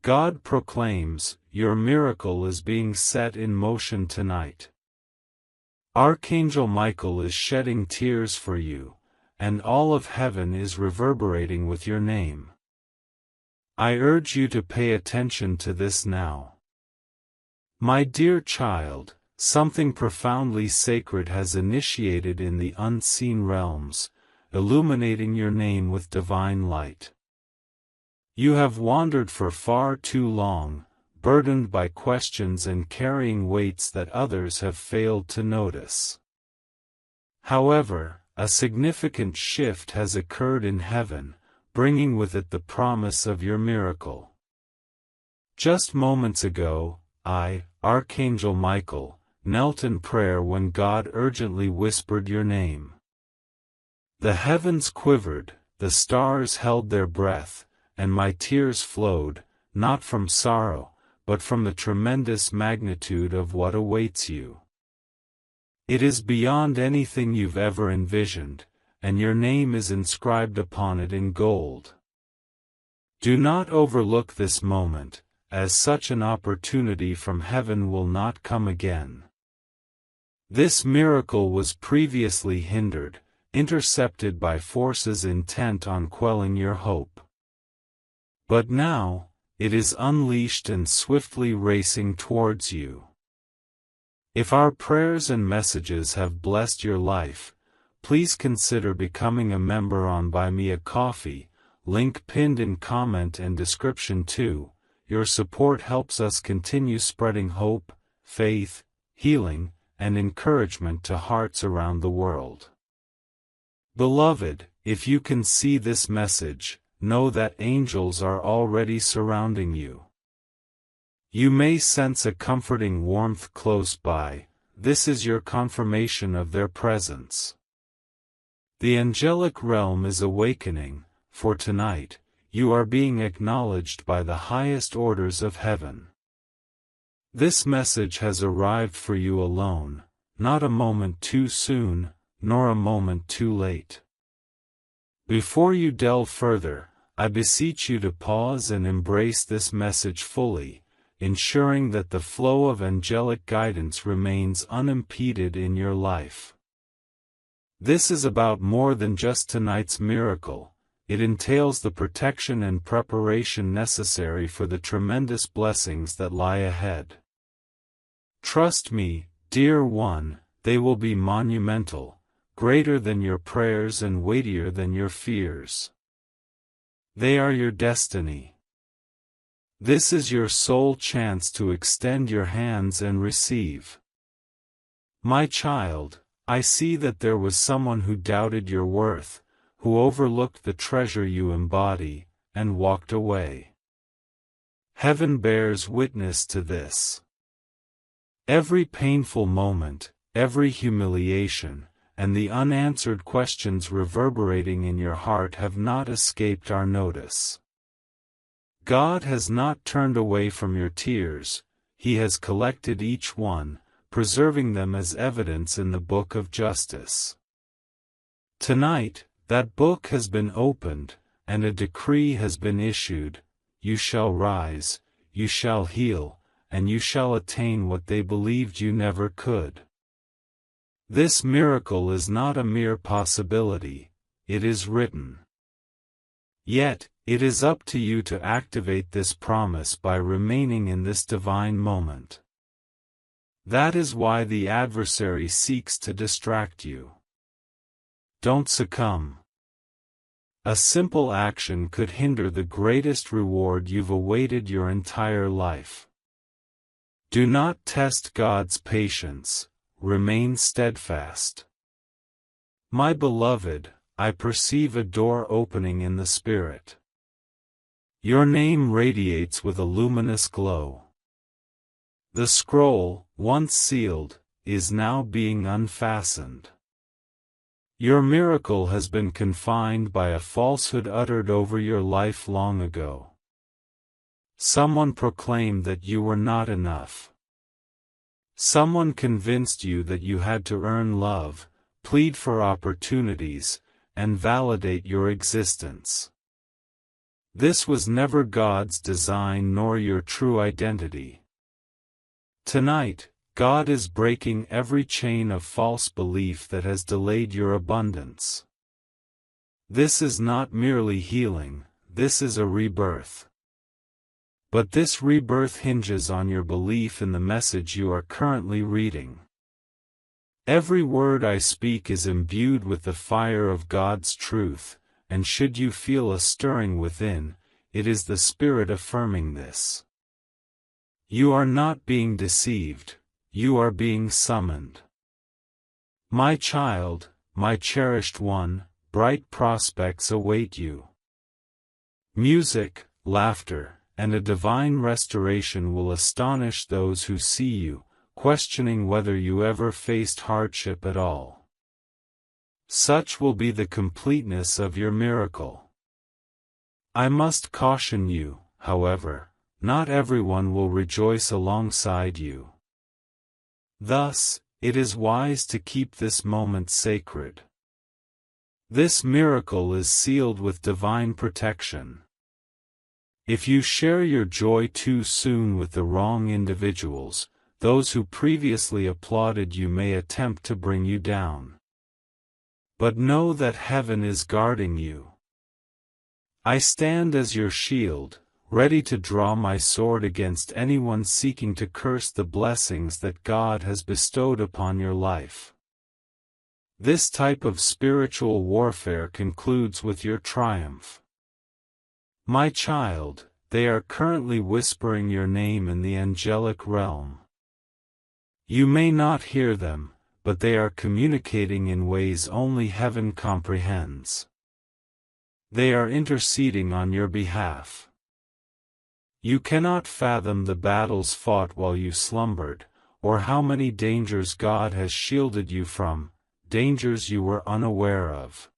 God proclaims, your miracle is being set in motion tonight. Archangel Michael is shedding tears for you, and all of heaven is reverberating with your name. I urge you to pay attention to this now. My dear child, something profoundly sacred has initiated in the unseen realms, illuminating your name with divine light. You have wandered for far too long, burdened by questions and carrying weights that others have failed to notice. However, a significant shift has occurred in heaven, bringing with it the promise of your miracle. Just moments ago, I, Archangel Michael, knelt in prayer when God urgently whispered your name. The heavens quivered, the stars held their breath, and my tears flowed, not from sorrow, but from the tremendous magnitude of what awaits you. It is beyond anything you've ever envisioned, and your name is inscribed upon it in gold. Do not overlook this moment, as such an opportunity from heaven will not come again. This miracle was previously hindered, intercepted by forces intent on quelling your hope. But now, it is unleashed and swiftly racing towards you. If our prayers and messages have blessed your life, please consider becoming a member on Buy Me a Coffee, link pinned in comment and description too. Your support helps us continue spreading hope, faith, healing, and encouragement to hearts around the world. Beloved, if you can see this message, know that angels are already surrounding you. You may sense a comforting warmth close by. This is your confirmation of their presence. The angelic realm is awakening, for tonight, you are being acknowledged by the highest orders of heaven. This message has arrived for you alone, not a moment too soon, nor a moment too late. Before you delve further, I beseech you to pause and embrace this message fully, ensuring that the flow of angelic guidance remains unimpeded in your life. This is about more than just tonight's miracle. It entails the protection and preparation necessary for the tremendous blessings that lie ahead. Trust me, dear one, they will be monumental, greater than your prayers and weightier than your fears. They are your destiny. This is your sole chance to extend your hands and receive. My child, I see that there was someone who doubted your worth, who overlooked the treasure you embody, and walked away. Heaven bears witness to this. Every painful moment, every humiliation, and the unanswered questions reverberating in your heart have not escaped our notice. God has not turned away from your tears, He has collected each one, preserving them as evidence in the book of justice. Tonight, that book has been opened, and a decree has been issued: you shall rise, you shall heal, and you shall attain what they believed you never could. This miracle is not a mere possibility, it is written. Yet, it is up to you to activate this promise by remaining in this divine moment. That is why the adversary seeks to distract you. Don't succumb. A simple action could hinder the greatest reward you've awaited your entire life. Do not test God's patience. Remain steadfast. My beloved, I perceive a door opening in the Spirit. Your name radiates with a luminous glow. The scroll, once sealed, is now being unfastened. Your miracle has been confined by a falsehood uttered over your life long ago. Someone proclaimed that you were not enough. Someone convinced you that you had to earn love, plead for opportunities, and validate your existence. This was never God's design nor your true identity. Tonight, God is breaking every chain of false belief that has delayed your abundance. This is not merely healing, this is a rebirth. But this rebirth hinges on your belief in the message you are currently reading. Every word I speak is imbued with the fire of God's truth, and should you feel a stirring within, it is the Spirit affirming this. You are not being deceived, you are being summoned. My child, my cherished one, bright prospects await you. Music, laughter, and a divine restoration will astonish those who see you, questioning whether you ever faced hardship at all. Such will be the completeness of your miracle. I must caution you, however, not everyone will rejoice alongside you. Thus, it is wise to keep this moment sacred. This miracle is sealed with divine protection. If you share your joy too soon with the wrong individuals, those who previously applauded you may attempt to bring you down. But know that heaven is guarding you. I stand as your shield, ready to draw my sword against anyone seeking to curse the blessings that God has bestowed upon your life. This type of spiritual warfare concludes with your triumph. My child, they are currently whispering your name in the angelic realm. You may not hear them, but they are communicating in ways only heaven comprehends. They are interceding on your behalf. You cannot fathom the battles fought while you slumbered, or how many dangers God has shielded you from, dangers you were unaware of.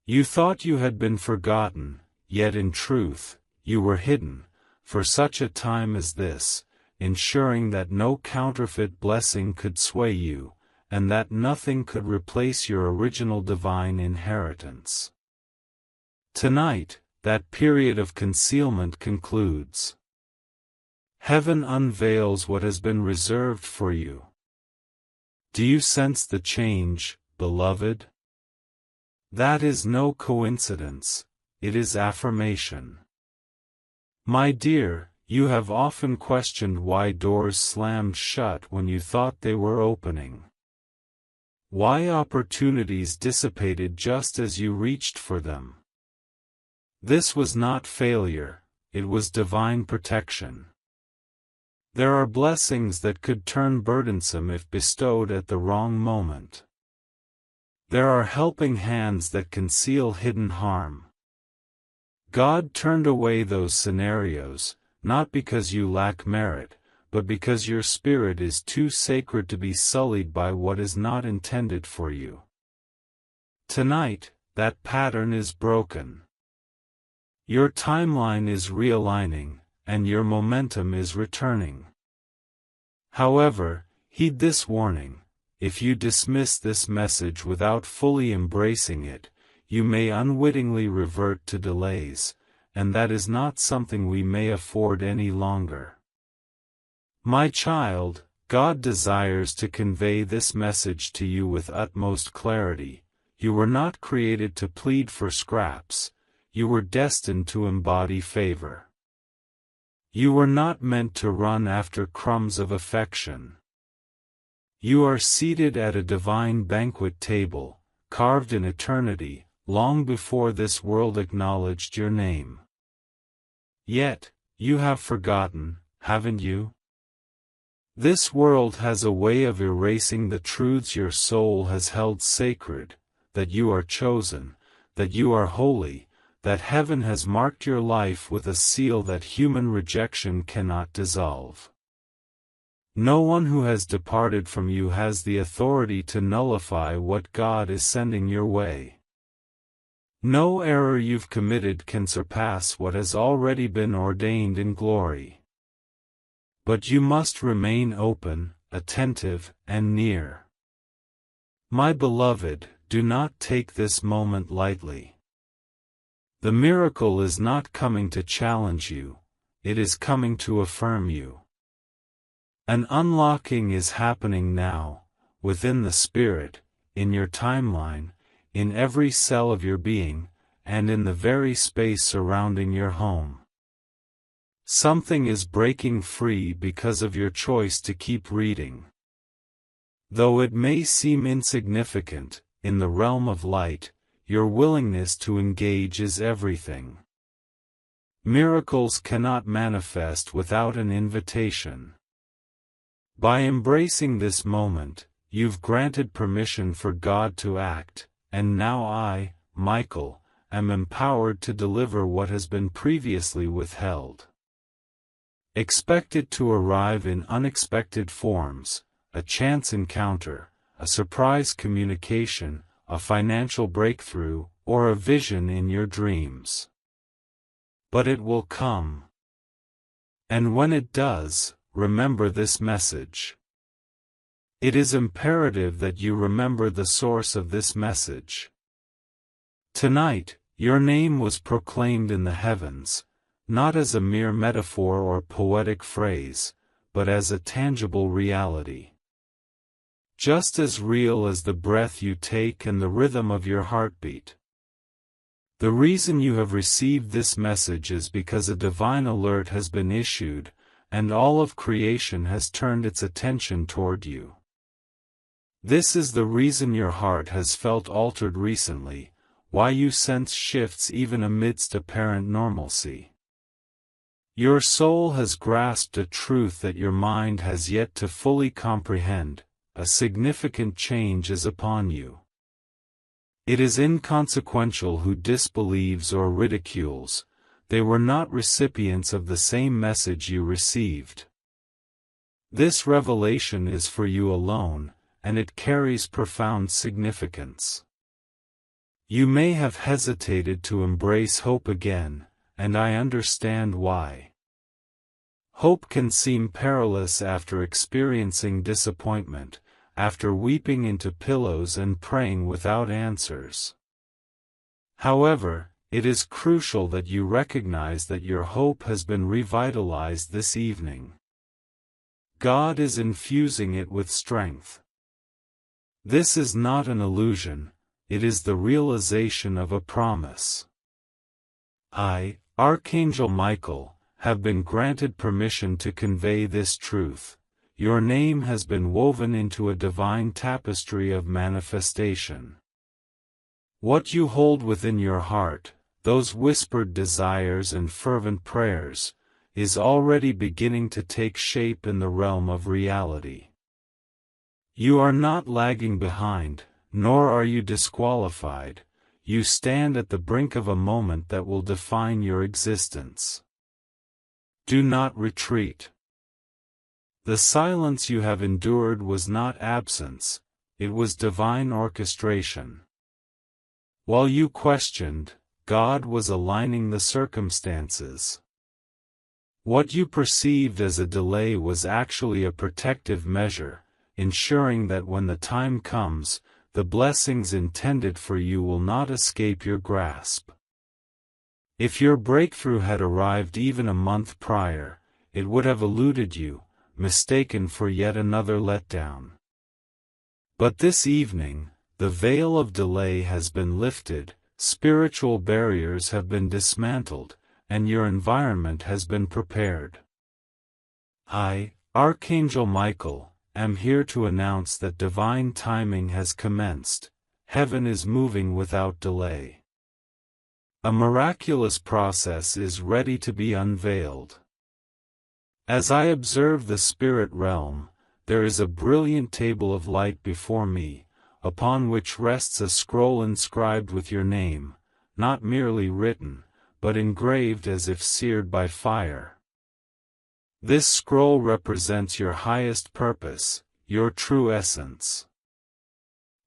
You thought you had been forgotten, yet in truth, you were hidden, for such a time as this, ensuring that no counterfeit blessing could sway you, and that nothing could replace your original divine inheritance. Tonight, that period of concealment concludes. Heaven unveils what has been reserved for you. Do you sense the change, beloved? That is no coincidence, it is affirmation. My dear, you have often questioned why doors slammed shut when you thought they were opening. Why opportunities dissipated just as you reached for them. This was not failure, it was divine protection. There are blessings that could turn burdensome if bestowed at the wrong moment. There are helping hands that conceal hidden harm. God turned away those scenarios, not because you lack merit, but because your spirit is too sacred to be sullied by what is not intended for you. Tonight, that pattern is broken. Your timeline is realigning, and your momentum is returning. However, heed this warning: if you dismiss this message without fully embracing it, you may unwittingly revert to delays, and that is not something we may afford any longer. My child, God desires to convey this message to you with utmost clarity. You were not created to plead for scraps, you were destined to embody favor. You were not meant to run after crumbs of affection. You are seated at a divine banquet table, carved in eternity, long before this world acknowledged your name. Yet, you have forgotten, haven't you? This world has a way of erasing the truths your soul has held sacred, that you are chosen, that you are holy, that heaven has marked your life with a seal that human rejection cannot dissolve. No one who has departed from you has the authority to nullify what God is sending your way. No error you've committed can surpass what has already been ordained in glory. But you must remain open, attentive, and near. My beloved, do not take this moment lightly. The miracle is not coming to challenge you, it is coming to affirm you. An unlocking is happening now, within the Spirit, in your timeline, in every cell of your being, and in the very space surrounding your home. Something is breaking free because of your choice to keep reading. Though it may seem insignificant, in the realm of light, your willingness to engage is everything. Miracles cannot manifest without an invitation. By embracing this moment, you've granted permission for God to act, and now I, Michael, am empowered to deliver what has been previously withheld. Expect it to arrive in unexpected forms, a chance encounter, a surprise communication, a financial breakthrough, or a vision in your dreams. But it will come. And when it does, remember this message. It is imperative that you remember the source of this message. Tonight, your name was proclaimed in the heavens, not as a mere metaphor or poetic phrase, but as a tangible reality. Just as real as the breath you take and the rhythm of your heartbeat. The reason you have received this message is because a divine alert has been issued, and all of creation has turned its attention toward you. This is the reason your heart has felt altered recently, why you sense shifts even amidst apparent normalcy. Your soul has grasped a truth that your mind has yet to fully comprehend. A significant change is upon you. It is inconsequential who disbelieves or ridicules, they were not recipients of the same message you received. This revelation is for you alone, and it carries profound significance. You may have hesitated to embrace hope again, and I understand why. Hope can seem perilous after experiencing disappointment, after weeping into pillows and praying without answers. However, it is crucial that you recognize that your hope has been revitalized this evening. God is infusing it with strength. This is not an illusion, it is the realization of a promise. I, Archangel Michael, have been granted permission to convey this truth. Your name has been woven into a divine tapestry of manifestation. What you hold within your heart, those whispered desires and fervent prayers, is already beginning to take shape in the realm of reality. You are not lagging behind, nor are you disqualified. You stand at the brink of a moment that will define your existence. Do not retreat. The silence you have endured was not absence, it was divine orchestration. While you questioned, God was aligning the circumstances. What you perceived as a delay was actually a protective measure, ensuring that when the time comes, the blessings intended for you will not escape your grasp. If your breakthrough had arrived even a month prior, it would have eluded you, mistaken for yet another letdown. But this evening, the veil of delay has been lifted, spiritual barriers have been dismantled, and your environment has been prepared. I, Archangel Michael, am here to announce that divine timing has commenced. Heaven is moving without delay. A miraculous process is ready to be unveiled. As I observe the spirit realm, there is a brilliant table of light before me, upon which rests a scroll inscribed with your name, not merely written, but engraved as if seared by fire. This scroll represents your highest purpose, your true essence.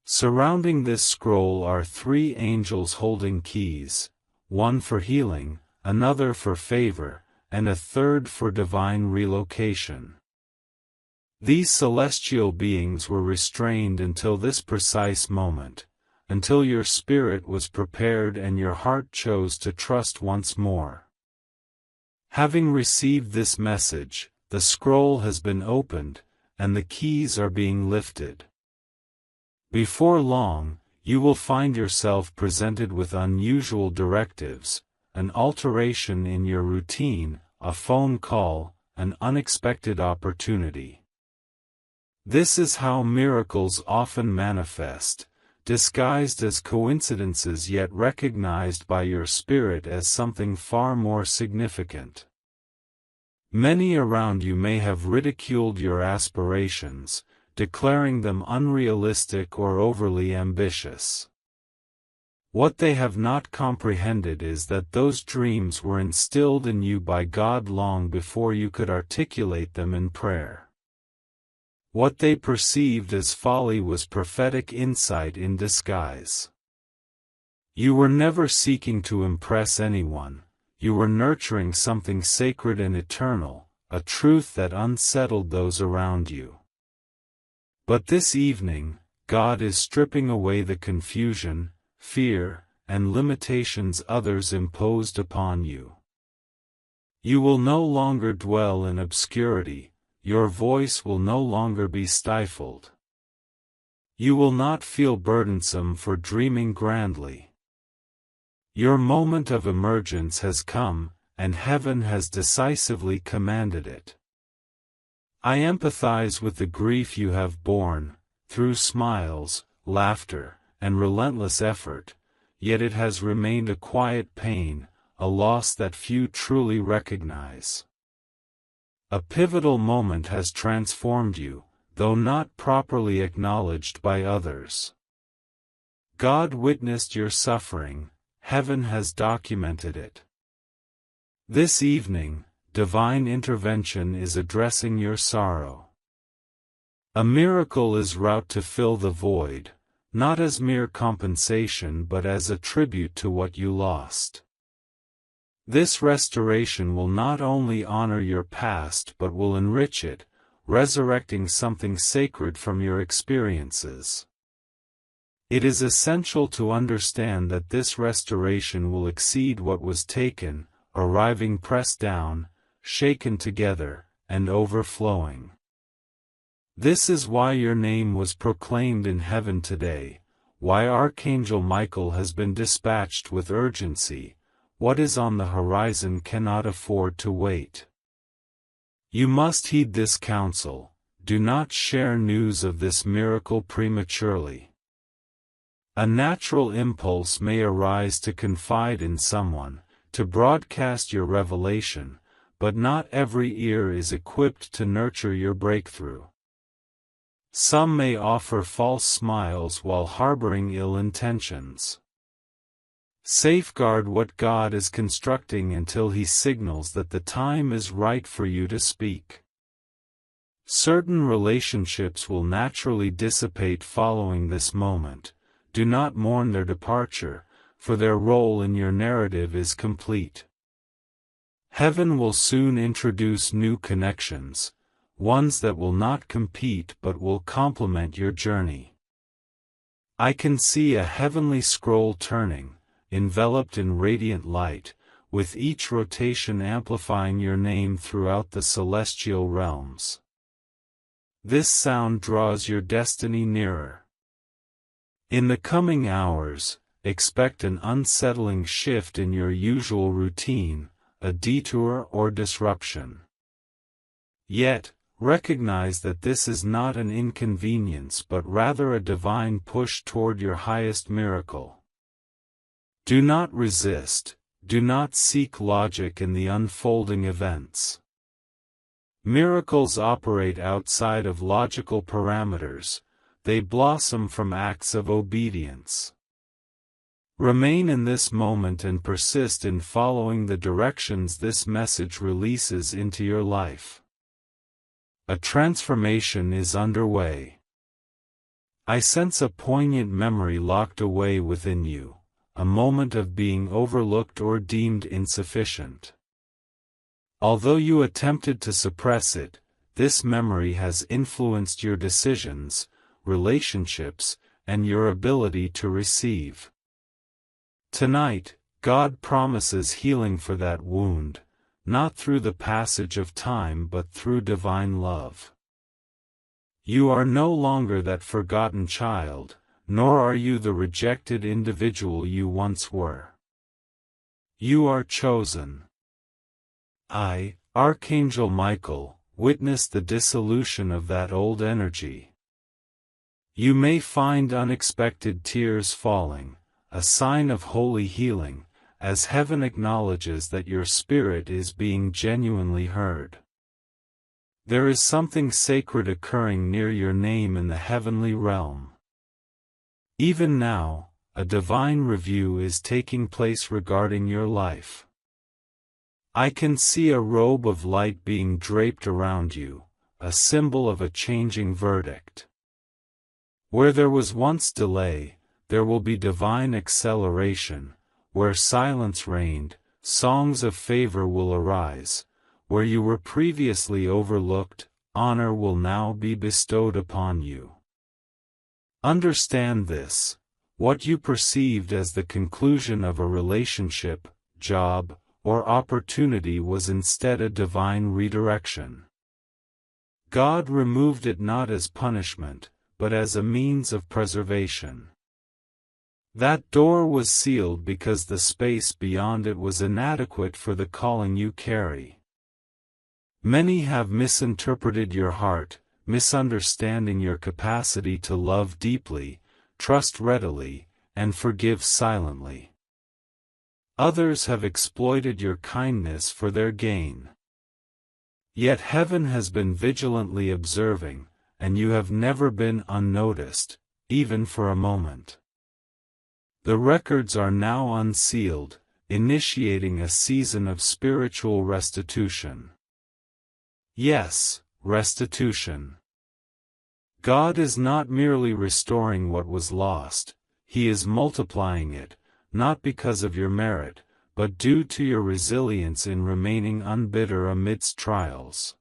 Surrounding this scroll are 3 angels holding keys, one for healing, another for favor, and a third for divine relocation. These celestial beings were restrained until this precise moment, until your spirit was prepared and your heart chose to trust once more. Having received this message, the scroll has been opened, and the keys are being lifted. Before long, you will find yourself presented with unusual directives, an alteration in your routine, a phone call, an unexpected opportunity. This is how miracles often manifest, disguised as coincidences yet recognized by your spirit as something far more significant. Many around you may have ridiculed your aspirations, declaring them unrealistic or overly ambitious. What they have not comprehended is that those dreams were instilled in you by God long before you could articulate them in prayer. What they perceived as folly was prophetic insight in disguise. You were never seeking to impress anyone, you were nurturing something sacred and eternal, a truth that unsettled those around you. But this evening, God is stripping away the confusion, fear, and limitations others imposed upon you. You will no longer dwell in obscurity, your voice will no longer be stifled. You will not feel burdensome for dreaming grandly. Your moment of emergence has come, and heaven has decisively commanded it. I empathize with the grief you have borne, through smiles, laughter, and relentless effort, yet it has remained a quiet pain, a loss that few truly recognize. A pivotal moment has transformed you, though not properly acknowledged by others. God witnessed your suffering, heaven has documented it. This evening, divine intervention is addressing your sorrow. A miracle is wrought to fill the void, not as mere compensation but as a tribute to what you lost. This restoration will not only honor your past but will enrich it, resurrecting something sacred from your experiences. It is essential to understand that this restoration will exceed what was taken, arriving pressed down, shaken together, and overflowing. This is why your name was proclaimed in heaven today, why Archangel Michael has been dispatched with urgency. What is on the horizon cannot afford to wait. You must heed this counsel, do not share news of this miracle prematurely. A natural impulse may arise to confide in someone, to broadcast your revelation, but not every ear is equipped to nurture your breakthrough. Some may offer false smiles while harboring ill intentions. Safeguard what God is constructing until He signals that the time is right for you to speak. Certain relationships will naturally dissipate following this moment. Do not mourn their departure, for their role in your narrative is complete. Heaven will soon introduce new connections, ones that will not compete but will complement your journey. I can see a heavenly scroll turning, enveloped in radiant light, with each rotation amplifying your name throughout the celestial realms. This sound draws your destiny nearer. In the coming hours, expect an unsettling shift in your usual routine, a detour or disruption. Yet, recognize that this is not an inconvenience but rather a divine push toward your highest miracle. Do not resist, do not seek logic in the unfolding events. Miracles operate outside of logical parameters, they blossom from acts of obedience. Remain in this moment and persist in following the directions this message releases into your life. A transformation is underway. I sense a poignant memory locked away within you, a moment of being overlooked or deemed insufficient. Although you attempted to suppress it, this memory has influenced your decisions, relationships, and your ability to receive. Tonight, God promises healing for that wound, not through the passage of time but through divine love. You are no longer that forgotten child, nor are you the rejected individual you once were. You are chosen. I, Archangel Michael, witness the dissolution of that old energy. You may find unexpected tears falling, a sign of holy healing, as heaven acknowledges that your spirit is being genuinely heard. There is something sacred occurring near your name in the heavenly realm. Even now, a divine review is taking place regarding your life. I can see a robe of light being draped around you, a symbol of a changing verdict. Where there was once delay, there will be divine acceleration. Where silence reigned, songs of favor will arise. Where you were previously overlooked, honor will now be bestowed upon you. Understand this: what you perceived as the conclusion of a relationship, job, or opportunity was instead a divine redirection. God removed it not as punishment, but as a means of preservation. That door was sealed because the space beyond it was inadequate for the calling you carry. Many have misinterpreted your heart, misunderstanding your capacity to love deeply, trust readily, and forgive silently. Others have exploited your kindness for their gain. Yet heaven has been vigilantly observing, and you have never been unnoticed, even for a moment. The records are now unsealed, initiating a season of spiritual restitution. Yes, restitution. God is not merely restoring what was lost, He is multiplying it, not because of your merit, but due to your resilience in remaining unbitter amidst trials.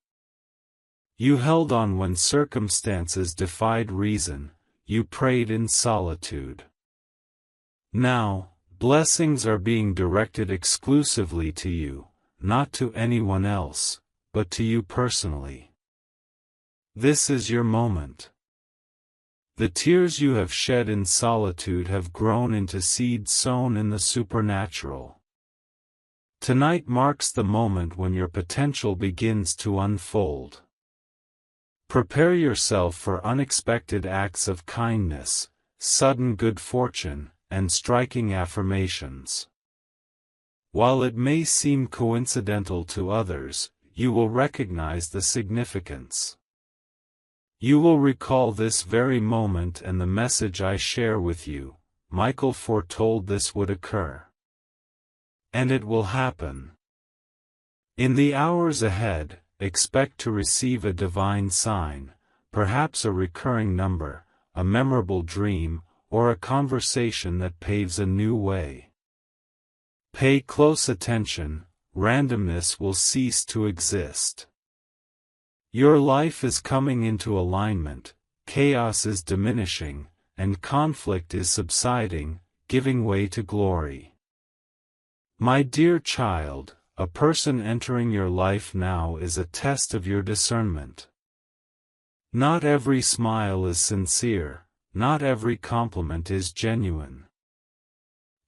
You held on when circumstances defied reason, you prayed in solitude. Now, blessings are being directed exclusively to you, not to anyone else, but to you personally. This is your moment. The tears you have shed in solitude have grown into seeds sown in the supernatural. Tonight marks the moment when your potential begins to unfold. Prepare yourself for unexpected acts of kindness, sudden good fortune, and striking affirmations. While it may seem coincidental to others, you will recognize the significance. You will recall this very moment and the message I share with you: Michael foretold this would occur. And it will happen. In the hours ahead, expect to receive a divine sign, perhaps a recurring number, a memorable dream, or a conversation that paves a new way. Pay close attention, randomness will cease to exist. Your life is coming into alignment, chaos is diminishing, and conflict is subsiding, giving way to glory. My dear child, a person entering your life now is a test of your discernment. Not every smile is sincere, not every compliment is genuine.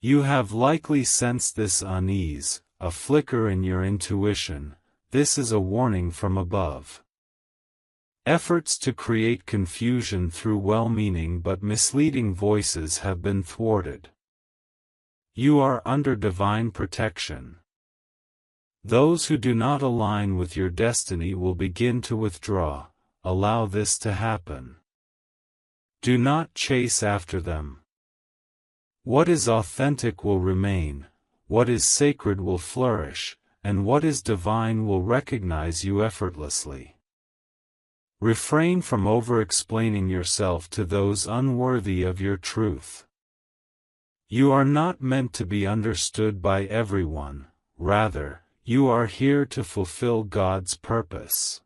You have likely sensed this unease, a flicker in your intuition. This is a warning from above. Efforts to create confusion through well-meaning but misleading voices have been thwarted. You are under divine protection. Those who do not align with your destiny will begin to withdraw. Allow this to happen. Do not chase after them. What is authentic will remain, what is sacred will flourish, and what is divine will recognize you effortlessly. Refrain from over-explaining yourself to those unworthy of your truth. You are not meant to be understood by everyone, rather, you are here to fulfill God's purpose.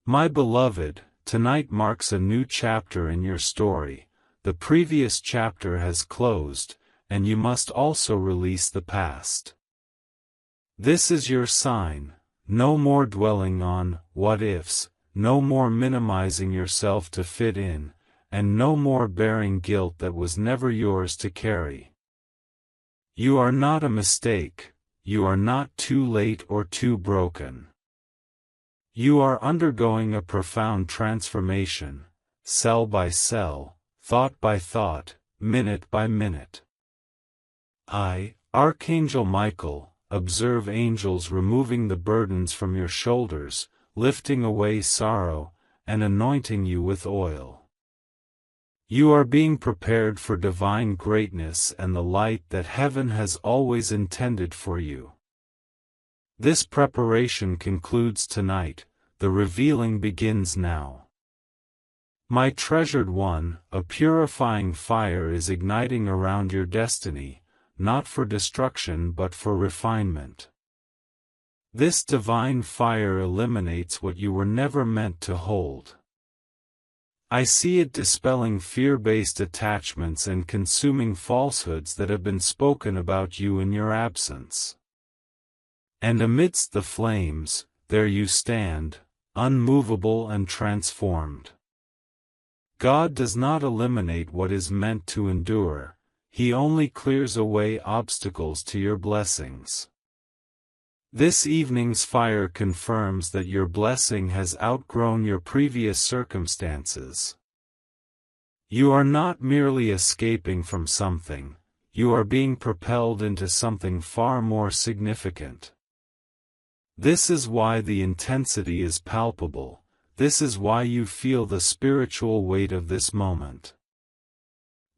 My beloved, tonight marks a new chapter in your story, the previous chapter has closed, and you must also release the past. This is your sign. No more dwelling on what-ifs, no more minimizing yourself to fit in, and no more bearing guilt that was never yours to carry. You are not a mistake, you are not too late or too broken. You are undergoing a profound transformation, cell by cell, thought by thought, minute by minute. I, Archangel Michael, observe angels removing the burdens from your shoulders, lifting away sorrow, and anointing you with oil. You are being prepared for divine greatness and the light that heaven has always intended for you. This preparation concludes tonight, the revealing begins now. My treasured one, a purifying fire is igniting around your destiny, not for destruction but for refinement. This divine fire eliminates what you were never meant to hold. I see it dispelling fear-based attachments and consuming falsehoods that have been spoken about you in your absence. And amidst the flames, there you stand, unmovable and transformed. God does not eliminate what is meant to endure, He only clears away obstacles to your blessings. This evening's fire confirms that your blessing has outgrown your previous circumstances. You are not merely escaping from something, you are being propelled into something far more significant. This is why the intensity is palpable, this is why you feel the spiritual weight of this moment.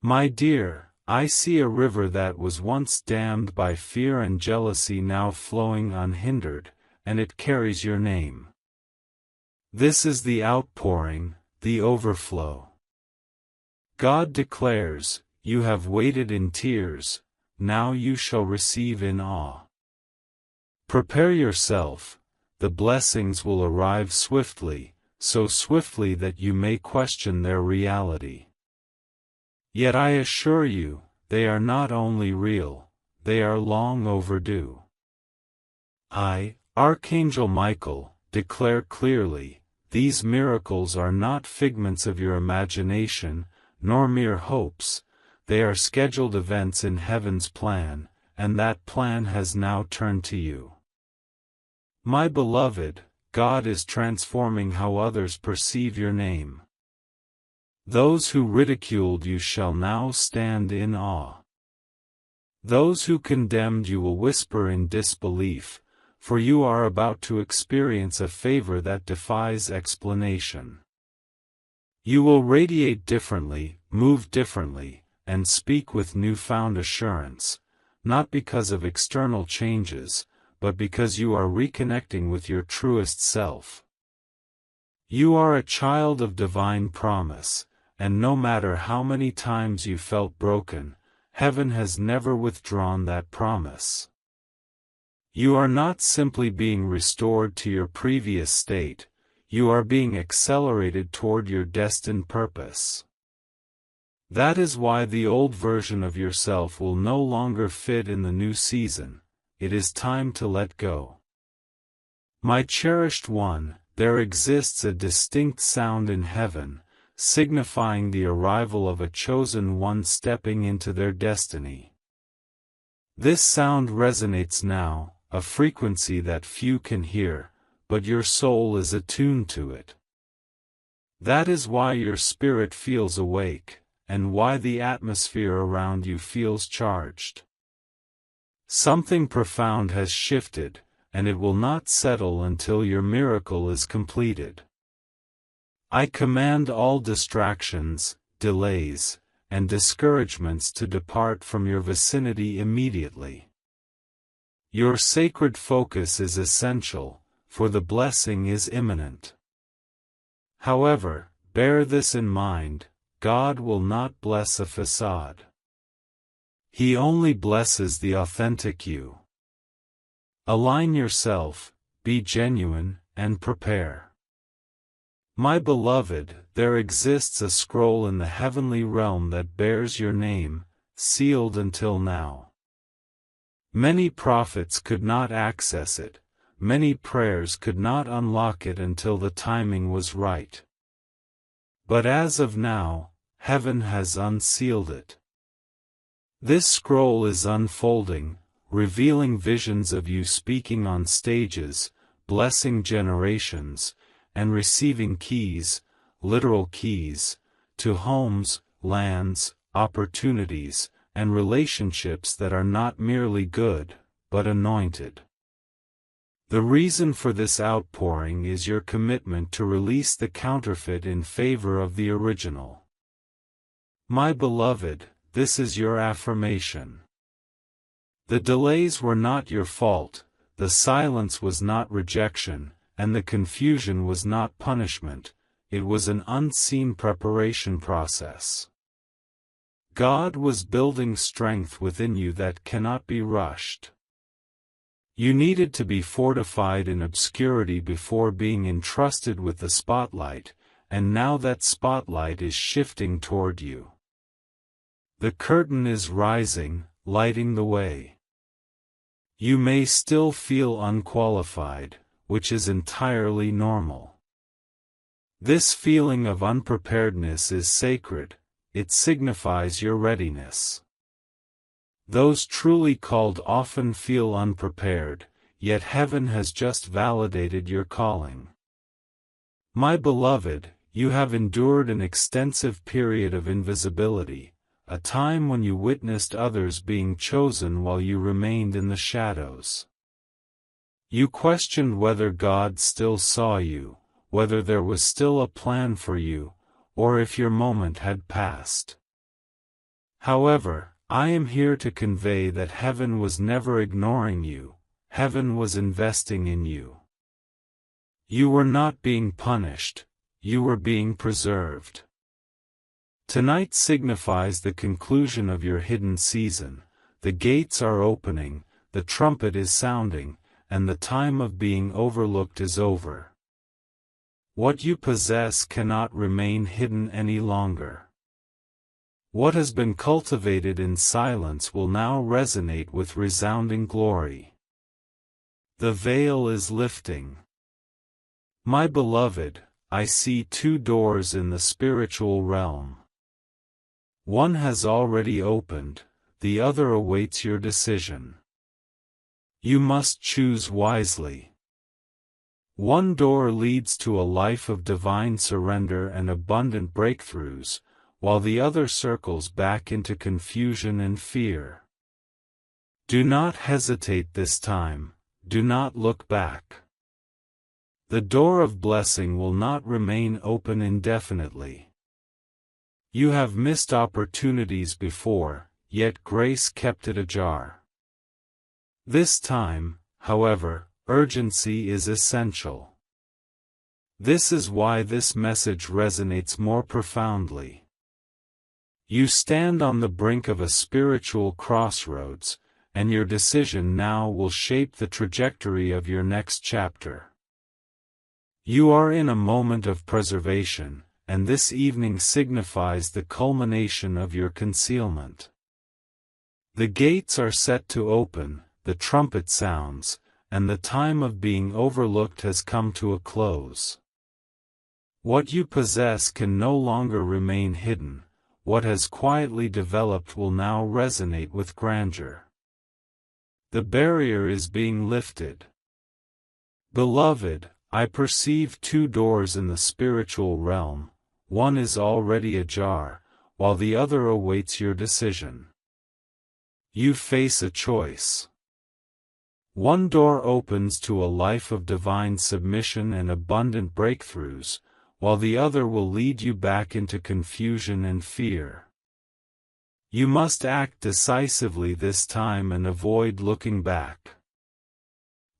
My dear, I see a river that was once dammed by fear and jealousy now flowing unhindered, and it carries your name. This is the outpouring, the overflow. God declares, you have waited in tears, now you shall receive in awe. Prepare yourself, the blessings will arrive swiftly, so swiftly that you may question their reality. Yet I assure you, they are not only real, they are long overdue. I, Archangel Michael, declare clearly, these miracles are not figments of your imagination, nor mere hopes, they are scheduled events in heaven's plan, and that plan has now turned to you. My beloved, God is transforming how others perceive your name. Those who ridiculed you shall now stand in awe. Those who condemned you will whisper in disbelief, for you are about to experience a favor that defies explanation. You will radiate differently, move differently, and speak with newfound assurance, not because of external changes, but because you are reconnecting with your truest self. You are a child of divine promise, and no matter how many times you felt broken, heaven has never withdrawn that promise. You are not simply being restored to your previous state, you are being accelerated toward your destined purpose. That is why the old version of yourself will no longer fit in the new season. It is time to let go. My cherished one, there exists a distinct sound in heaven, signifying the arrival of a chosen one stepping into their destiny. This sound resonates now, a frequency that few can hear, but your soul is attuned to it. That is why your spirit feels awake, and why the atmosphere around you feels charged. Something profound has shifted, and it will not settle until your miracle is completed. I command all distractions, delays, and discouragements to depart from your vicinity immediately. Your sacred focus is essential, for the blessing is imminent. However, bear this in mind, God will not bless a facade. He only blesses the authentic you. Align yourself, be genuine, and prepare. My beloved, there exists a scroll in the heavenly realm that bears your name, sealed until now. Many prophets could not access it, many prayers could not unlock it until the timing was right. But as of now, heaven has unsealed it. This scroll is unfolding, revealing visions of you speaking on stages, blessing generations, and receiving keys, literal keys, to homes, lands, opportunities, and relationships that are not merely good, but anointed. The reason for this outpouring is your commitment to release the counterfeit in favor of the original. My beloved, this is your affirmation. The delays were not your fault, the silence was not rejection, and the confusion was not punishment, it was an unseen preparation process. God was building strength within you that cannot be rushed. You needed to be fortified in obscurity before being entrusted with the spotlight, and now that spotlight is shifting toward you. The curtain is rising, lighting the way. You may still feel unqualified, which is entirely normal. This feeling of unpreparedness is sacred, it signifies your readiness. Those truly called often feel unprepared, yet heaven has just validated your calling. My beloved, you have endured an extensive period of invisibility, a time when you witnessed others being chosen while you remained in the shadows. You questioned whether God still saw you, whether there was still a plan for you, or if your moment had passed. However, I am here to convey that heaven was never ignoring you, heaven was investing in you. You were not being punished, you were being preserved. Tonight signifies the conclusion of your hidden season, the gates are opening, the trumpet is sounding, and the time of being overlooked is over. What you possess cannot remain hidden any longer. What has been cultivated in silence will now resonate with resounding glory. The veil is lifting. My beloved, I see two doors in the spiritual realm. One has already opened, the other awaits your decision. You must choose wisely. One door leads to a life of divine surrender and abundant breakthroughs, while the other circles back into confusion and fear. Do not hesitate this time, do not look back. The door of blessing will not remain open indefinitely. You have missed opportunities before, yet grace kept it ajar. This time, however, urgency is essential. This is why this message resonates more profoundly. You stand on the brink of a spiritual crossroads, and your decision now will shape the trajectory of your next chapter. You are in a moment of preservation, and this evening signifies the culmination of your concealment. The gates are set to open, the trumpet sounds, and the time of being overlooked has come to a close. What you possess can no longer remain hidden, what has quietly developed will now resonate with grandeur. The barrier is being lifted. Beloved, I perceive two doors in the spiritual realm, one is already ajar, while the other awaits your decision. You face a choice. One door opens to a life of divine submission and abundant breakthroughs, while the other will lead you back into confusion and fear. You must act decisively this time and avoid looking back.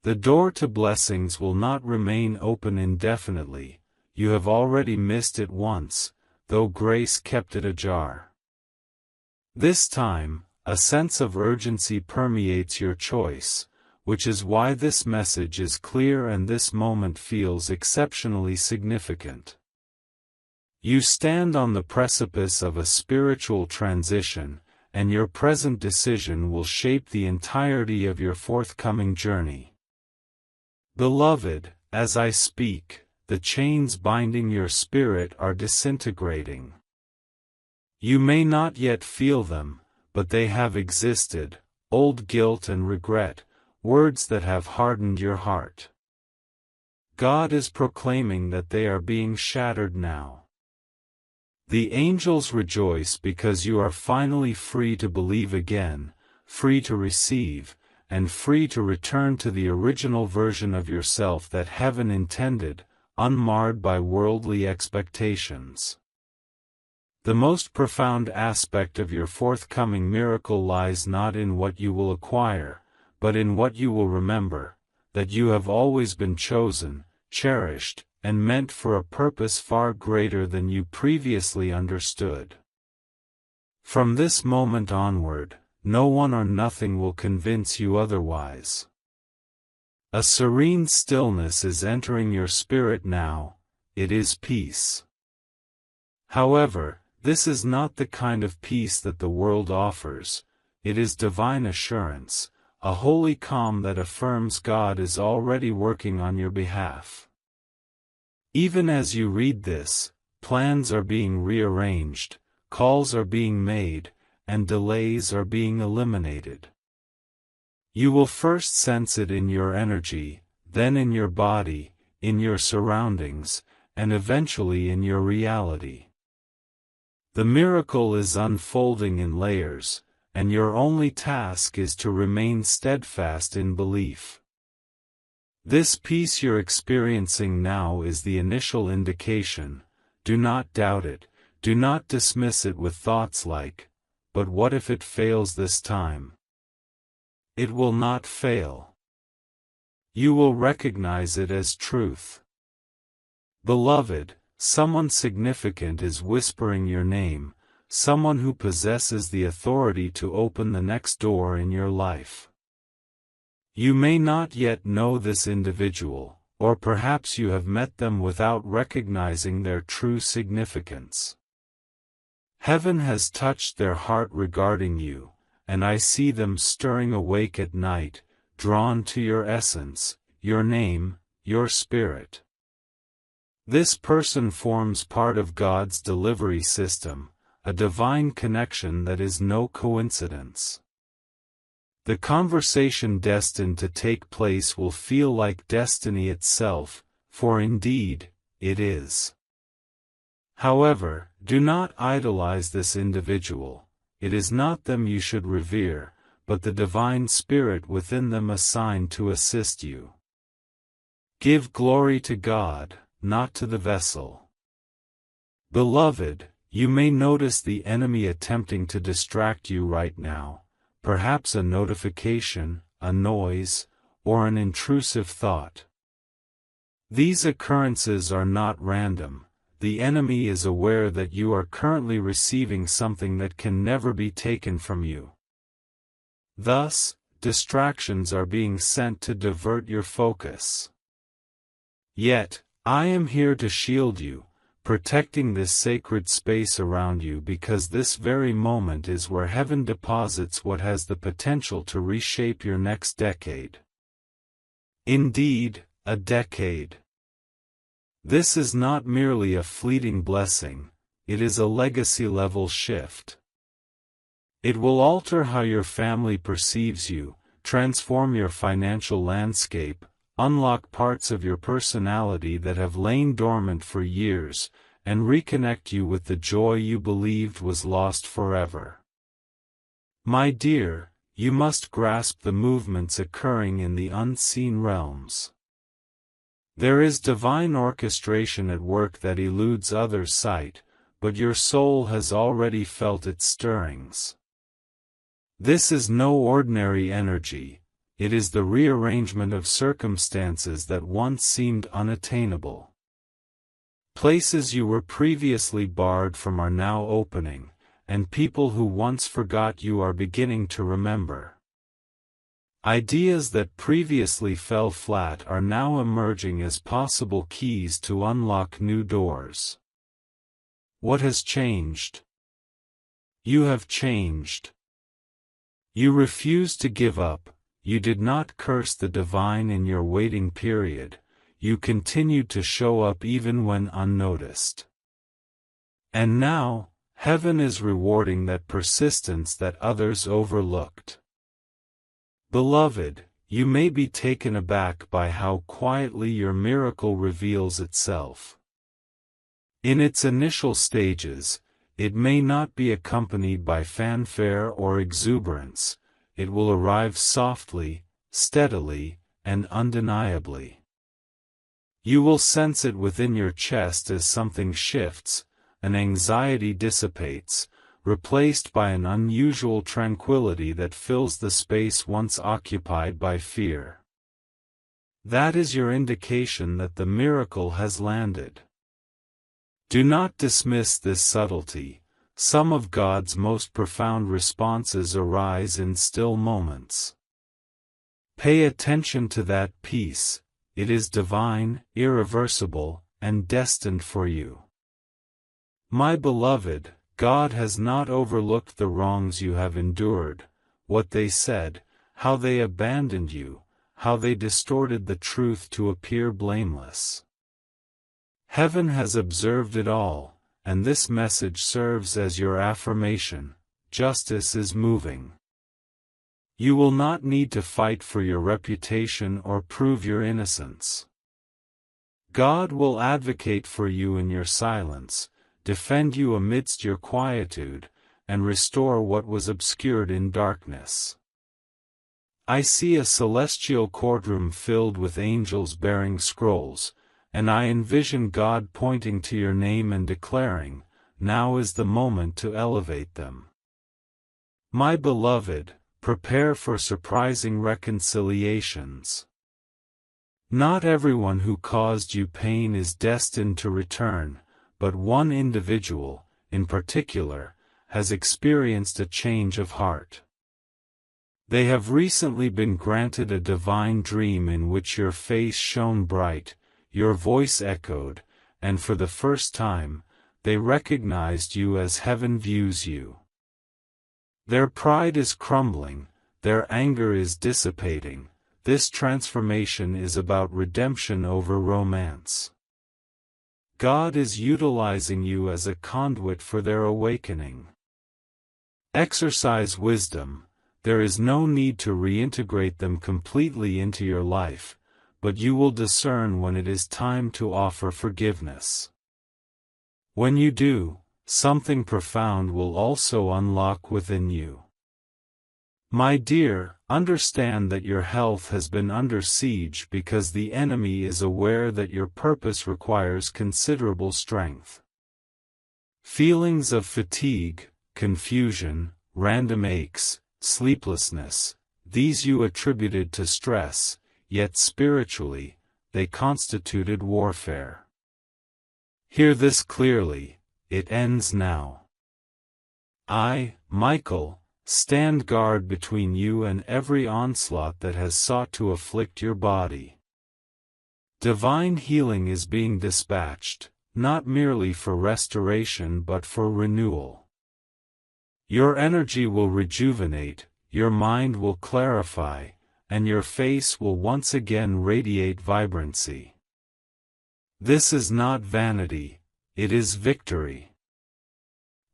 The door to blessings will not remain open indefinitely. You have already missed it once, though grace kept it ajar. This time, a sense of urgency permeates your choice, which is why this message is clear and this moment feels exceptionally significant. You stand on the precipice of a spiritual transition, and your present decision will shape the entirety of your forthcoming journey. Beloved, as I speak, the chains binding your spirit are disintegrating. You may not yet feel them, but they have existed, old guilt and regret, words that have hardened your heart. God is proclaiming that they are being shattered now. The angels rejoice because you are finally free to believe again, free to receive, and free to return to the original version of yourself that heaven intended, unmarred by worldly expectations. The most profound aspect of your forthcoming miracle lies not in what you will acquire, but in what you will remember, that you have always been chosen, cherished, and meant for a purpose far greater than you previously understood. From this moment onward, no one or nothing will convince you otherwise. A serene stillness is entering your spirit now, it is peace. However, this is not the kind of peace that the world offers, it is divine assurance, a holy calm that affirms God is already working on your behalf. Even as you read this, plans are being rearranged, calls are being made, and delays are being eliminated. You will first sense it in your energy, then in your body, in your surroundings, and eventually in your reality. The miracle is unfolding in layers, and your only task is to remain steadfast in belief. This peace you're experiencing now is the initial indication. Do not doubt it, do not dismiss it with thoughts like, "But what if it fails this time?" It will not fail. You will recognize it as truth. Beloved, someone significant is whispering your name, someone who possesses the authority to open the next door in your life. You may not yet know this individual, or perhaps you have met them without recognizing their true significance. Heaven has touched their heart regarding you, and I see them stirring awake at night, drawn to your essence, your name, your spirit. This person forms part of God's delivery system, a divine connection that is no coincidence. The conversation destined to take place will feel like destiny itself, for indeed, it is. However, do not idolize this individual, it is not them you should revere, but the divine spirit within them assigned to assist you. Give glory to God, not to the vessel. Beloved, you may notice the enemy attempting to distract you right now. Perhaps a notification, a noise, or an intrusive thought. These occurrences are not random. The enemy is aware that you are currently receiving something that can never be taken from you. Thus, distractions are being sent to divert your focus. Yet, I am here to shield you, protecting this sacred space around you because this very moment is where heaven deposits what has the potential to reshape your next decade. Indeed, a decade. This is not merely a fleeting blessing, it is a legacy-level shift. It will alter how your family perceives you, transform your financial landscape, unlock parts of your personality that have lain dormant for years, and reconnect you with the joy you believed was lost forever. My dear, you must grasp the movements occurring in the unseen realms. There is divine orchestration at work that eludes others' sight, but your soul has already felt its stirrings. This is no ordinary energy. It is the rearrangement of circumstances that once seemed unattainable. Places you were previously barred from are now opening, and people who once forgot you are beginning to remember. Ideas that previously fell flat are now emerging as possible keys to unlock new doors. What has changed? You have changed. You refuse to give up, you did not curse the divine in your waiting period, you continued to show up even when unnoticed. And now, heaven is rewarding that persistence that others overlooked. Beloved, you may be taken aback by how quietly your miracle reveals itself. In its initial stages, it may not be accompanied by fanfare or exuberance, it will arrive softly, steadily, and undeniably. You will sense it within your chest as something shifts, an anxiety dissipates, replaced by an unusual tranquility that fills the space once occupied by fear. That is your indication that the miracle has landed. Do not dismiss this subtlety. Some of God's most profound responses arise in still moments. Pay attention to that peace, it is divine, irreversible, and destined for you. My beloved, God has not overlooked the wrongs you have endured, what they said, how they abandoned you, how they distorted the truth to appear blameless. Heaven has observed it all, and this message serves as your affirmation: justice is moving. You will not need to fight for your reputation or prove your innocence. God will advocate for you in your silence, defend you amidst your quietude, and restore what was obscured in darkness. I see a celestial courtroom filled with angels bearing scrolls, and I envision God pointing to your name and declaring, "Now is the moment to elevate them." My beloved, prepare for surprising reconciliations. Not everyone who caused you pain is destined to return, but one individual, in particular, has experienced a change of heart. They have recently been granted a divine dream in which your face shone bright, your voice echoed, and for the first time, they recognized you as heaven views you. Their pride is crumbling, their anger is dissipating. This transformation is about redemption over romance. God is utilizing you as a conduit for their awakening. Exercise wisdom. There is no need to reintegrate them completely into your life, but you will discern when it is time to offer forgiveness. When you do, something profound will also unlock within you. My dear, understand that your health has been under siege because the enemy is aware that your purpose requires considerable strength. Feelings of fatigue, confusion, random aches, sleeplessness, these you attributed to stress, yet spiritually, they constituted warfare. Hear this clearly, it ends now. I, Michael, stand guard between you and every onslaught that has sought to afflict your body. Divine healing is being dispatched, not merely for restoration but for renewal. Your energy will rejuvenate, your mind will clarify, and your face will once again radiate vibrancy. This is not vanity, it is victory.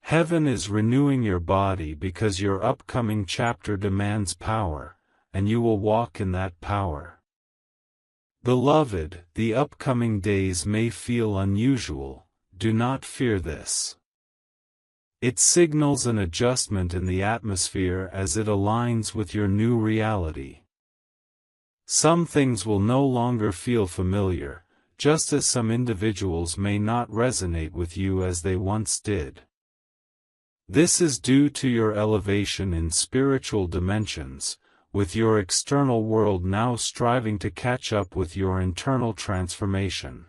Heaven is renewing your body because your upcoming chapter demands power, and you will walk in that power. Beloved, the upcoming days may feel unusual, do not fear this. It signals an adjustment in the atmosphere as it aligns with your new reality. Some things will no longer feel familiar, just as some individuals may not resonate with you as they once did. This is due to your elevation in spiritual dimensions, with your external world now striving to catch up with your internal transformation.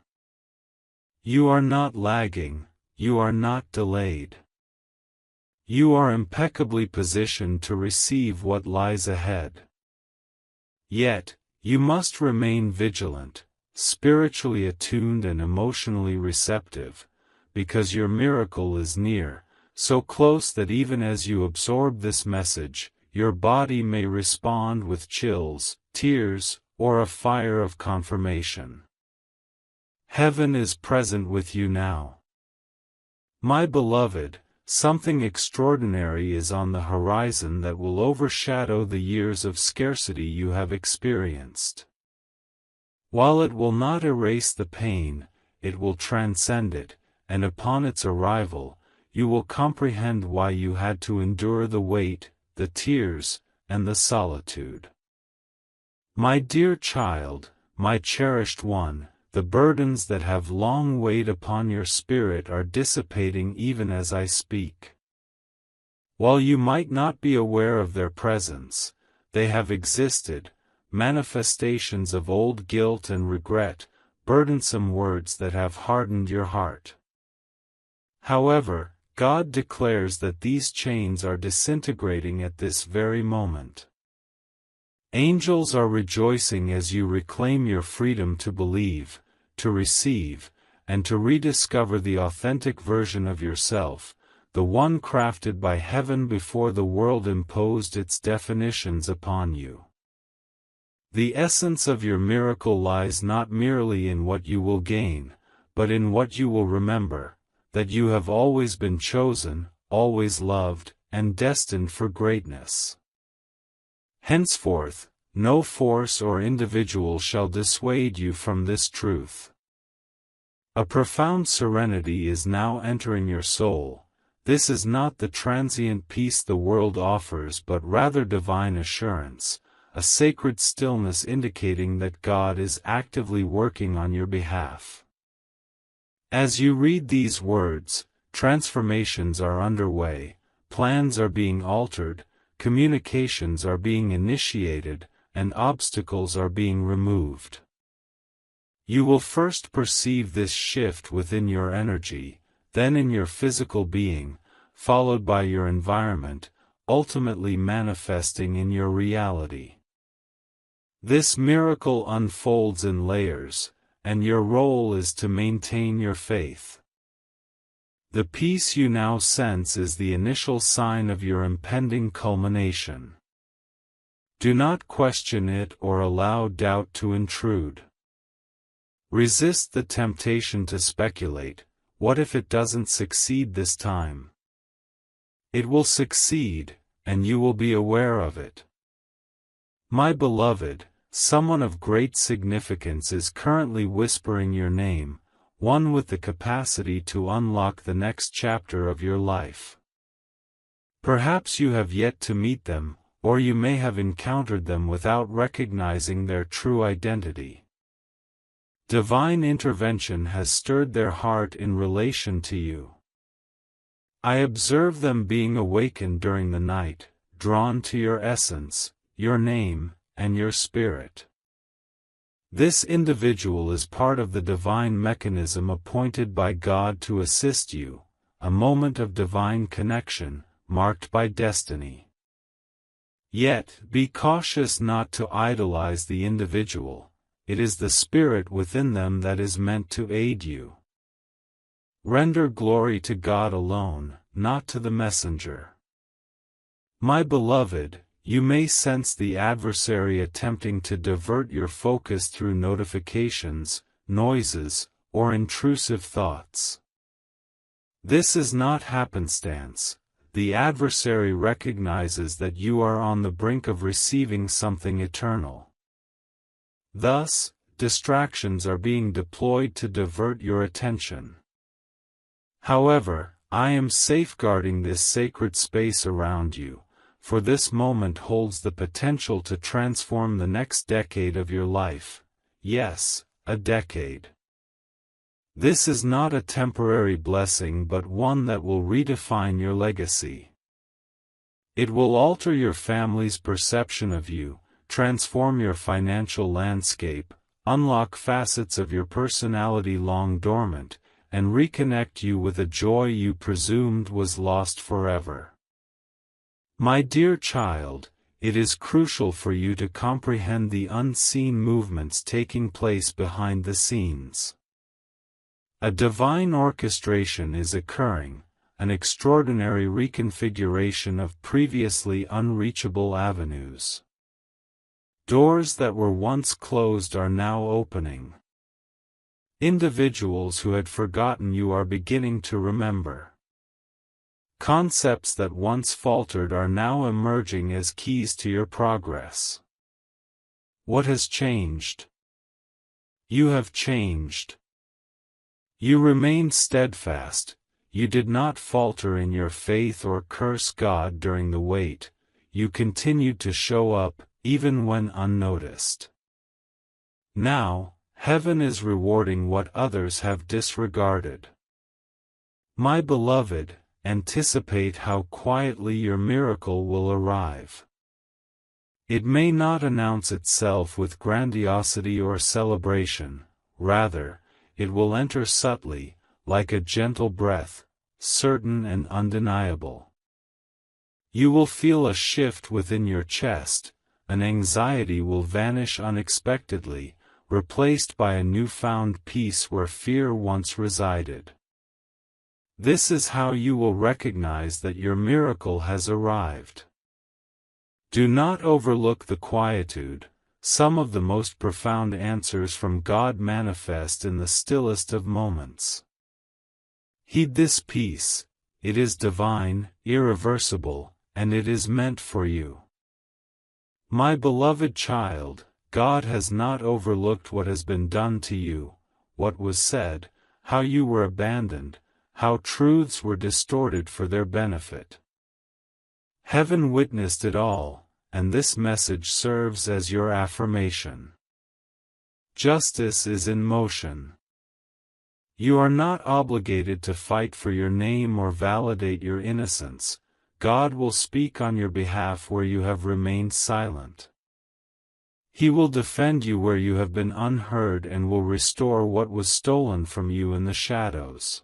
You are not lagging, you are not delayed. You are impeccably positioned to receive what lies ahead. Yet, you must remain vigilant, spiritually attuned and emotionally receptive, because your miracle is near, so close that even as you absorb this message, your body may respond with chills, tears, or a fire of confirmation. Heaven is present with you now. My beloved, something extraordinary is on the horizon that will overshadow the years of scarcity you have experienced. While it will not erase the pain, it will transcend it, and upon its arrival, you will comprehend why you had to endure the weight, the tears, and the solitude. My dear child, my cherished one, the burdens that have long weighed upon your spirit are dissipating even as I speak. While you might not be aware of their presence, they have existed, manifestations of old guilt and regret, burdensome words that have hardened your heart. However, God declares that these chains are disintegrating at this very moment. Angels are rejoicing as you reclaim your freedom to believe, to receive, and to rediscover the authentic version of yourself, the one crafted by heaven before the world imposed its definitions upon you. The essence of your miracle lies not merely in what you will gain, but in what you will remember, that you have always been chosen, always loved, and destined for greatness. Henceforth, no force or individual shall dissuade you from this truth. A profound serenity is now entering your soul. This is not the transient peace the world offers but rather divine assurance, a sacred stillness indicating that God is actively working on your behalf. As you read these words, transformations are underway, plans are being altered, communications are being initiated, and obstacles are being removed. You will first perceive this shift within your energy, then in your physical being, followed by your environment, ultimately manifesting in your reality. This miracle unfolds in layers, and your role is to maintain your faith. The peace you now sense is the initial sign of your impending culmination. Do not question it or allow doubt to intrude. Resist the temptation to speculate, what if it doesn't succeed this time? It will succeed, and you will be aware of it. My beloved, someone of great significance is currently whispering your name, one with the capacity to unlock the next chapter of your life. Perhaps you have yet to meet them, or you may have encountered them without recognizing their true identity. Divine intervention has stirred their heart in relation to you. I observe them being awakened during the night, drawn to your essence, your name, and your spirit. This individual is part of the divine mechanism appointed by God to assist you, a moment of divine connection, marked by destiny. Yet, be cautious not to idolize the individual. It is the spirit within them that is meant to aid you. Render glory to God alone, not to the messenger. My beloved, you may sense the adversary attempting to divert your focus through notifications, noises, or intrusive thoughts. This is not happenstance. The adversary recognizes that you are on the brink of receiving something eternal. Thus, distractions are being deployed to divert your attention. However, I am safeguarding this sacred space around you, for this moment holds the potential to transform the next decade of your life. Yes, a decade. This is not a temporary blessing but one that will redefine your legacy. It will alter your family's perception of you, transform your financial landscape, unlock facets of your personality long dormant, and reconnect you with a joy you presumed was lost forever. My dear child, it is crucial for you to comprehend the unseen movements taking place behind the scenes. A divine orchestration is occurring, an extraordinary reconfiguration of previously unreachable avenues. Doors that were once closed are now opening. Individuals who had forgotten you are beginning to remember. Concepts that once faltered are now emerging as keys to your progress. What has changed? You have changed. You remained steadfast, you did not falter in your faith or curse God during the wait, you continued to show up, even when unnoticed. Now, heaven is rewarding what others have disregarded. My beloved, anticipate how quietly your miracle will arrive. It may not announce itself with grandiosity or celebration, rather, it will enter subtly, like a gentle breath, certain and undeniable. You will feel a shift within your chest, an anxiety will vanish unexpectedly, replaced by a newfound peace where fear once resided. This is how you will recognize that your miracle has arrived. Do not overlook the quietude. Some of the most profound answers from God manifest in the stillest of moments. Heed this peace, it is divine, irreversible, and it is meant for you. My beloved child, God has not overlooked what has been done to you, what was said, how you were abandoned, how truths were distorted for their benefit. Heaven witnessed it all, and this message serves as your affirmation. Justice is in motion. You are not obligated to fight for your name or validate your innocence. God will speak on your behalf where you have remained silent. He will defend you where you have been unheard and will restore what was stolen from you in the shadows.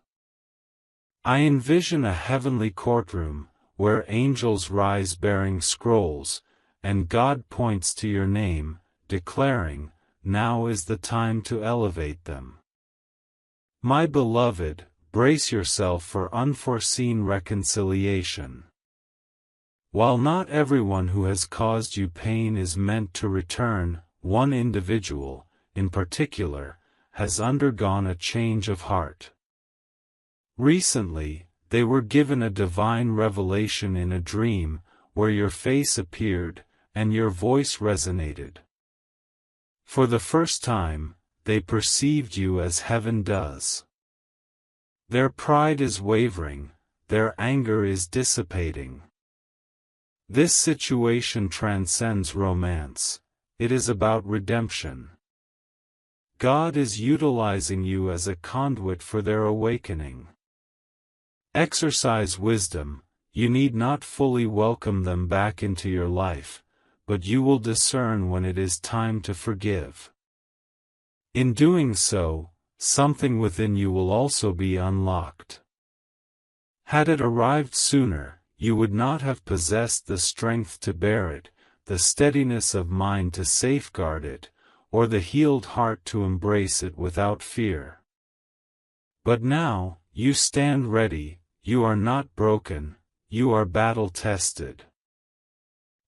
I envision a heavenly courtroom, where angels rise bearing scrolls, and God points to your name, declaring, "Now is the time to elevate them." My beloved, brace yourself for unforeseen reconciliation. While not everyone who has caused you pain is meant to return, one individual, in particular, has undergone a change of heart. Recently, they were given a divine revelation in a dream, where your face appeared, and your voice resonated. For the first time, they perceived you as heaven does. Their pride is wavering, their anger is dissipating. This situation transcends romance, it is about redemption. God is utilizing you as a conduit for their awakening. Exercise wisdom, you need not fully welcome them back into your life, but you will discern when it is time to forgive. In doing so, something within you will also be unlocked. Had it arrived sooner, you would not have possessed the strength to bear it, the steadiness of mind to safeguard it, or the healed heart to embrace it without fear. But now, you stand ready, you are not broken, you are battle-tested.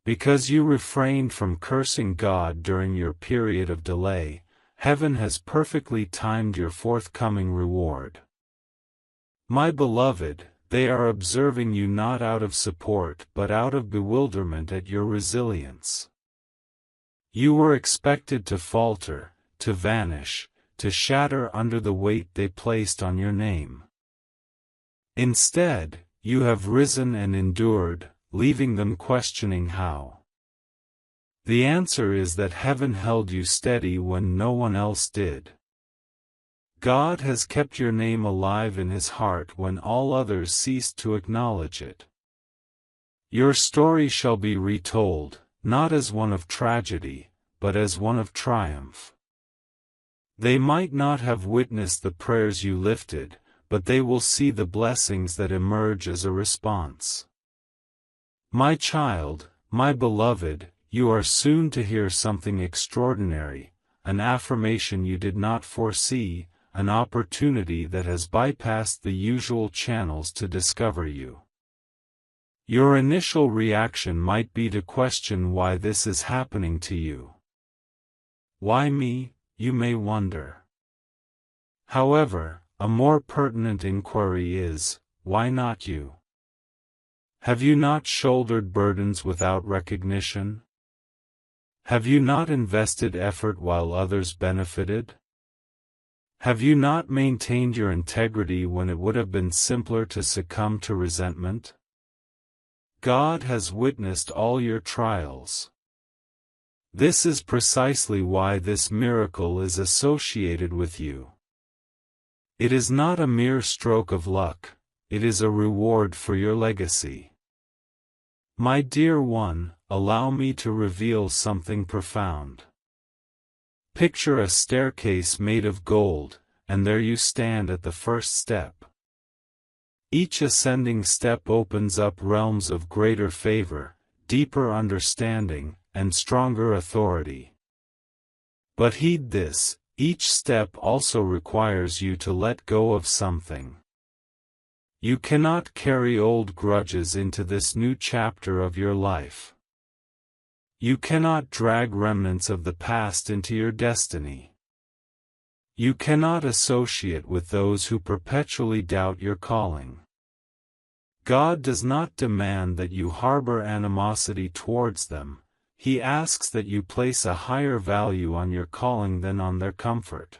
Because you refrained from cursing God during your period of delay, heaven has perfectly timed your forthcoming reward. My beloved, they are observing you not out of support but out of bewilderment at your resilience. You were expected to falter, to vanish, to shatter under the weight they placed on your name. Instead, you have risen and endured, leaving them questioning how. The answer is that heaven held you steady when no one else did. God has kept your name alive in His heart when all others ceased to acknowledge it. Your story shall be retold, not as one of tragedy, but as one of triumph. They might not have witnessed the prayers you lifted, but they will see the blessings that emerge as a response. My child, my beloved, you are soon to hear something extraordinary, an affirmation you did not foresee, an opportunity that has bypassed the usual channels to discover you. Your initial reaction might be to question why this is happening to you. Why me, you may wonder. However, a more pertinent inquiry is, why not you? Have you not shouldered burdens without recognition? Have you not invested effort while others benefited? Have you not maintained your integrity when it would have been simpler to succumb to resentment? God has witnessed all your trials. This is precisely why this miracle is associated with you. It is not a mere stroke of luck, it is a reward for your legacy. My dear one, allow me to reveal something profound. Picture a staircase made of gold, and there you stand at the first step. Each ascending step opens up realms of greater favor, deeper understanding, and stronger authority. But heed this, each step also requires you to let go of something. You cannot carry old grudges into this new chapter of your life. You cannot drag remnants of the past into your destiny. You cannot associate with those who perpetually doubt your calling. God does not demand that you harbor animosity towards them, He asks that you place a higher value on your calling than on their comfort.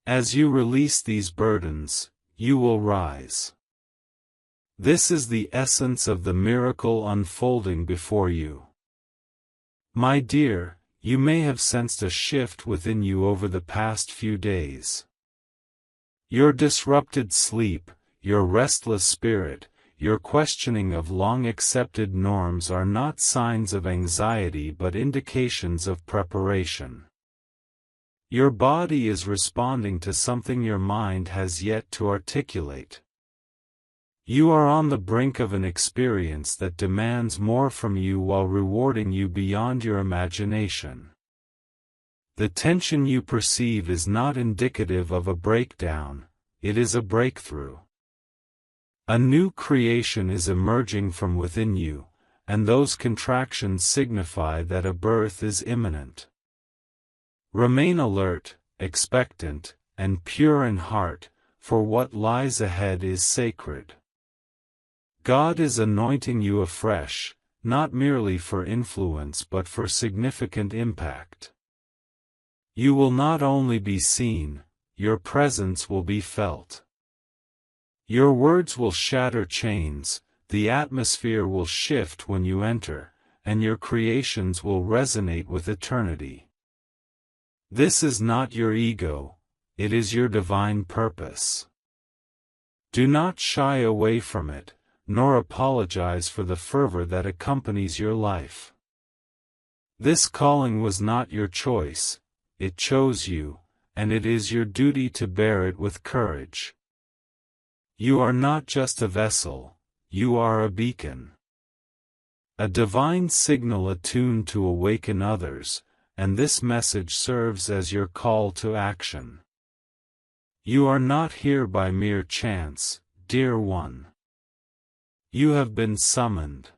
As you release these burdens, you will rise. This is the essence of the miracle unfolding before you. My dear, you may have sensed a shift within you over the past few days. Your disrupted sleep, your restless spirit, your questioning of long-accepted norms are not signs of anxiety but indications of preparation. Your body is responding to something your mind has yet to articulate. You are on the brink of an experience that demands more from you while rewarding you beyond your imagination. The tension you perceive is not indicative of a breakdown, it is a breakthrough. A new creation is emerging from within you, and those contractions signify that a birth is imminent. Remain alert, expectant, and pure in heart, for what lies ahead is sacred. God is anointing you afresh, not merely for influence but for significant impact. You will not only be seen, your presence will be felt. Your words will shatter chains, the atmosphere will shift when you enter, and your creations will resonate with eternity. This is not your ego, it is your divine purpose. Do not shy away from it, nor apologize for the fervor that accompanies your life. This calling was not your choice, it chose you, and it is your duty to bear it with courage. You are not just a vessel, you are a beacon. A divine signal attuned to awaken others, and this message serves as your call to action. You are not here by mere chance, dear one. You have been summoned.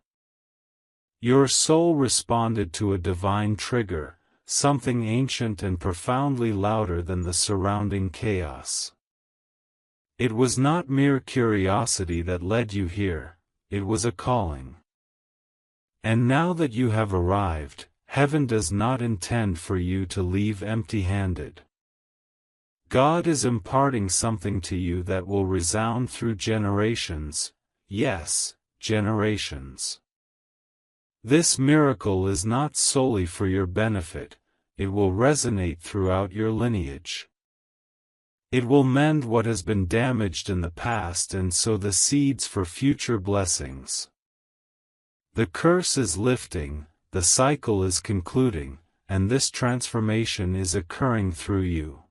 Your soul responded to a divine trigger, something ancient and profoundly louder than the surrounding chaos. It was not mere curiosity that led you here, it was a calling. And now that you have arrived, heaven does not intend for you to leave empty-handed. God is imparting something to you that will resound through generations, yes, generations. This miracle is not solely for your benefit, it will resonate throughout your lineage. It will mend what has been damaged in the past and sow the seeds for future blessings. The curse is lifting, the cycle is concluding, and this transformation is occurring through you.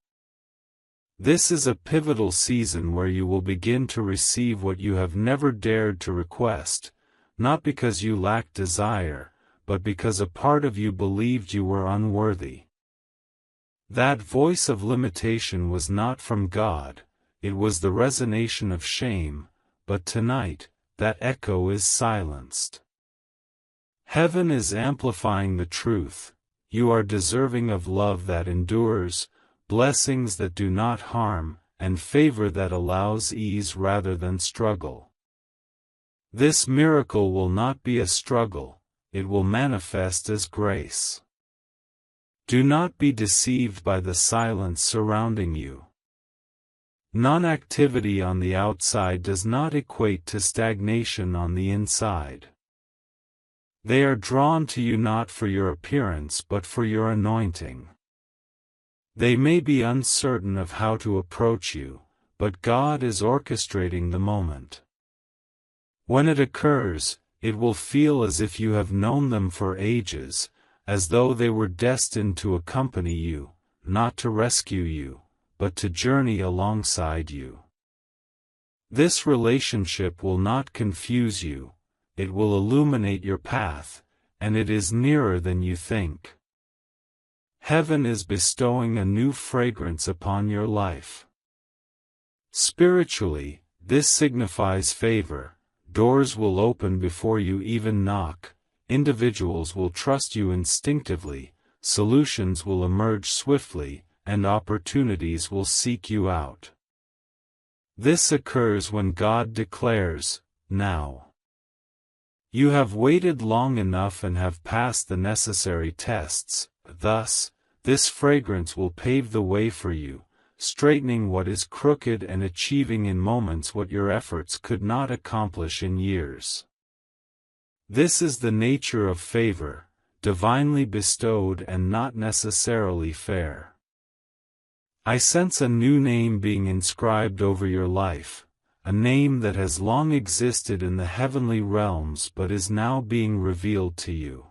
This is a pivotal season where you will begin to receive what you have never dared to request, not because you lacked desire, but because a part of you believed you were unworthy. That voice of limitation was not from God, it was the resonation of shame, but tonight, that echo is silenced. Heaven is amplifying the truth. You are deserving of love that endures, blessings that do not harm, and favor that allows ease rather than struggle. This miracle will not be a struggle, it will manifest as grace. Do not be deceived by the silence surrounding you. Non-activity on the outside does not equate to stagnation on the inside. They are drawn to you not for your appearance but for your anointing. They may be uncertain of how to approach you, but God is orchestrating the moment. When it occurs, it will feel as if you have known them for ages, as though they were destined to accompany you, not to rescue you, but to journey alongside you. This relationship will not confuse you, it will illuminate your path, and it is nearer than you think. Heaven is bestowing a new fragrance upon your life. Spiritually, this signifies favor. Doors will open before you even knock, individuals will trust you instinctively, solutions will emerge swiftly, and opportunities will seek you out. This occurs when God declares, "Now." You have waited long enough and have passed the necessary tests, thus, this fragrance will pave the way for you, straightening what is crooked and achieving in moments what your efforts could not accomplish in years. This is the nature of favor, divinely bestowed and not necessarily fair. I sense a new name being inscribed over your life, a name that has long existed in the heavenly realms but is now being revealed to you.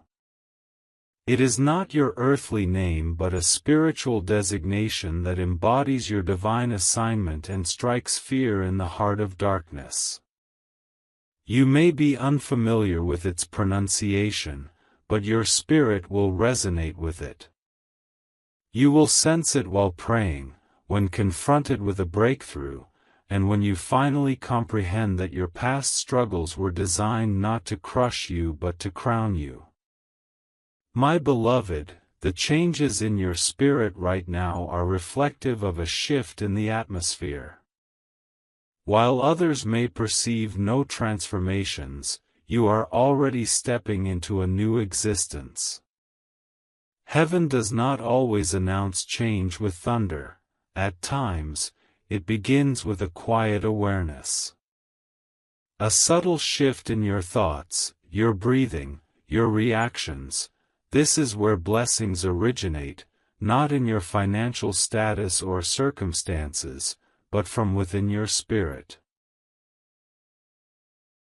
It is not your earthly name but a spiritual designation that embodies your divine assignment and strikes fear in the heart of darkness. You may be unfamiliar with its pronunciation, but your spirit will resonate with it. You will sense it while praying, when confronted with a breakthrough, and when you finally comprehend that your past struggles were designed not to crush you but to crown you. My beloved, the changes in your spirit right now are reflective of a shift in the atmosphere. While others may perceive no transformations, you are already stepping into a new existence. Heaven does not always announce change with thunder. At times, it begins with a quiet awareness. A subtle shift in your thoughts, your breathing, your reactions. This is where blessings originate, not in your financial status or circumstances, but from within your spirit.